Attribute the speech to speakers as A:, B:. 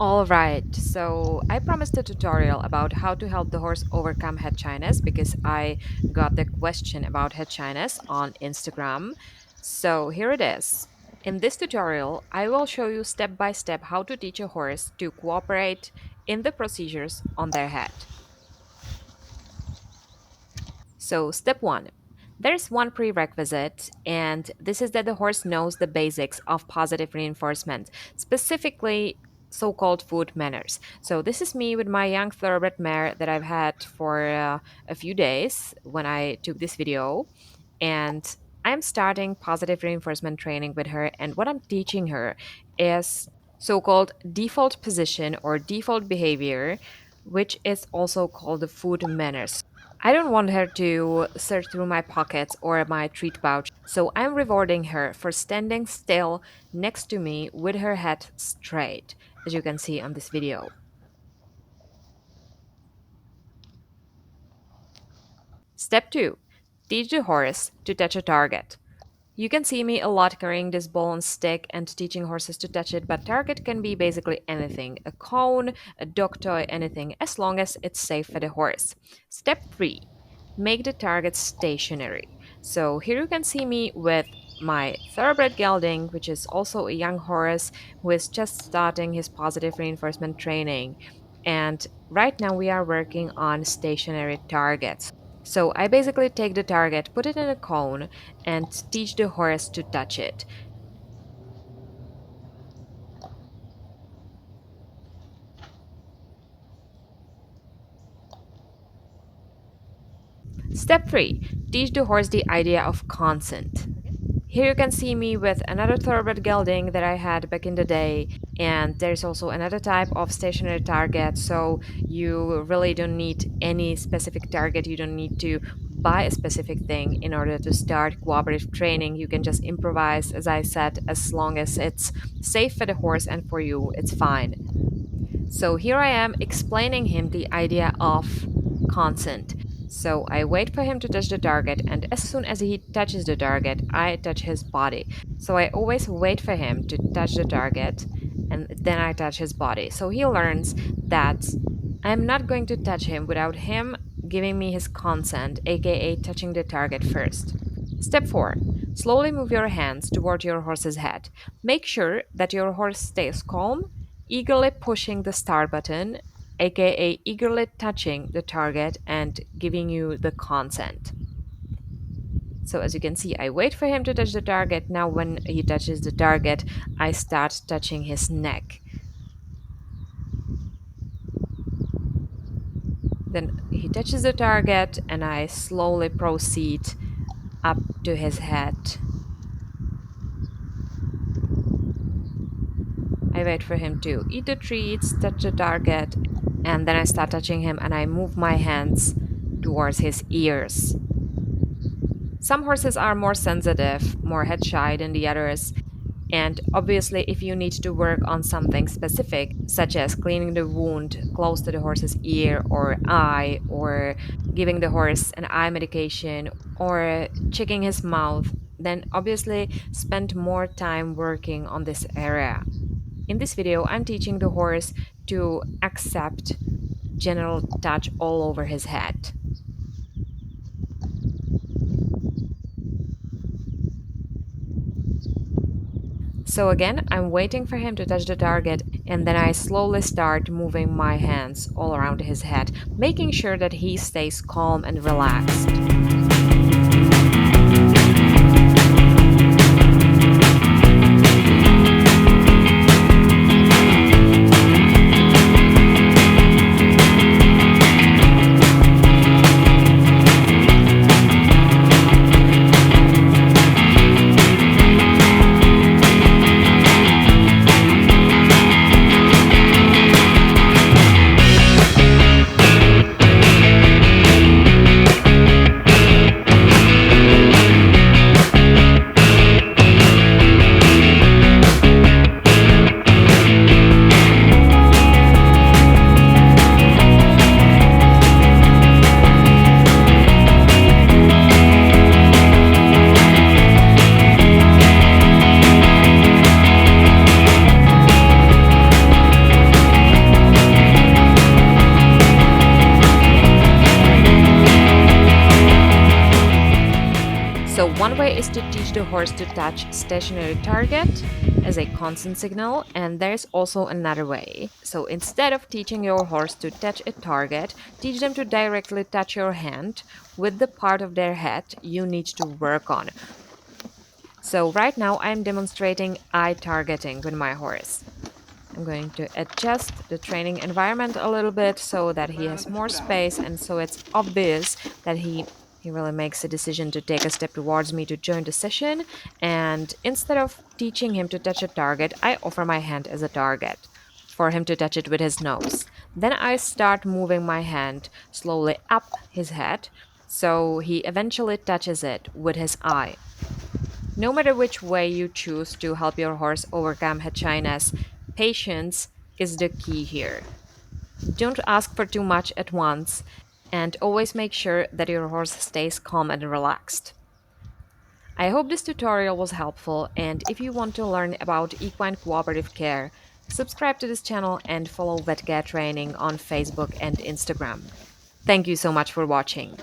A: All right, so I promised a tutorial about how to help the horse overcome head shyness because I got the question about head shyness on Instagram. So here it is. In this tutorial, I will show you step by step how to teach a horse to cooperate in the procedures on their head. So, step one, there's one prerequisite, and this is that the horse knows the basics of positive reinforcement, specifically so called food manners. So, this is me with my young thoroughbred mare that I've had for a few days when I took this video. And I'm starting positive reinforcement training with her, and what I'm teaching her is so called default position or default behavior, which is also called the food manners. I don't want her to search through my pockets or my treat pouch, so I'm rewarding her for standing still next to me with her head straight, as you can see on this video. Step 2. Teach the horse to touch a target. You can see me a lot carrying this ball and stick and teaching horses to touch it, but target can be basically anything, a cone, a dog toy, anything, as long as it's safe for the horse. Step 3. Make the target stationary. So here you can see me with my thoroughbred gelding, which is also a young horse who is just starting his positive reinforcement training. And right now we are working on stationary targets. So I basically take the target, put it in a cone, and teach the horse to touch it. Step 3. Teach the horse the idea of consent. Here you can see me with another thoroughbred gelding that I had back in the day, and there's also another type of stationary target, so you really don't need any specific target, you don't need to buy a specific thing in order to start cooperative training. You can just improvise, as I said, as long as it's safe for the horse and for you, it's fine. So here I am explaining him the idea of consent. So I wait for him to touch the target, and as soon as he touches the target, I touch his body. So I always wait for him to touch the target, and then I touch his body. So he learns that I'm not going to touch him without him giving me his consent, aka touching the target first. Step 4. Slowly move your hands toward your horse's head. Make sure that your horse stays calm, eagerly pushing the start button, aka eagerly touching the target and giving you the consent. So as you can see, I wait for him to touch the target. Now when he touches the target, I start touching his neck. Then he touches the target and I slowly proceed up to his head. I wait for him to eat the treats, touch the target, and then I start touching him and I move my hands towards his ears. Some horses are more sensitive, more head shy than the others, and obviously, if you need to work on something specific, such as cleaning the wound close to the horse's ear or eye, or giving the horse an eye medication, or checking his mouth, then obviously spend more time working on this area. In this video, I'm teaching the horse to accept general touch all over his head. So again, I'm waiting for him to touch the target, and then I slowly start moving my hands all around his head, making sure that he stays calm and relaxed. teach the horse to touch stationary target as a consent signal, and there's also another way. So instead of teaching your horse to touch a target, teach them to directly touch your hand with the part of their head you need to work on. So right now I'm demonstrating eye targeting with my horse. I'm going to adjust the training environment a little bit so that he has more space and so it's obvious that he really makes a decision to take a step towards me to join the session. And instead of teaching him to touch a target, I offer my hand as a target for him to touch it with his nose. Then I start moving my hand slowly up his head so he eventually touches it with his eye. No matter which way you choose to help your horse overcome head shyness, patience is the key here. Don't ask for too much at once, and always make sure that your horse stays calm and relaxed. I hope this tutorial was helpful, and if you want to learn about equine cooperative care, subscribe to this channel and follow VetCare Training on Facebook and Instagram. Thank you so much for watching.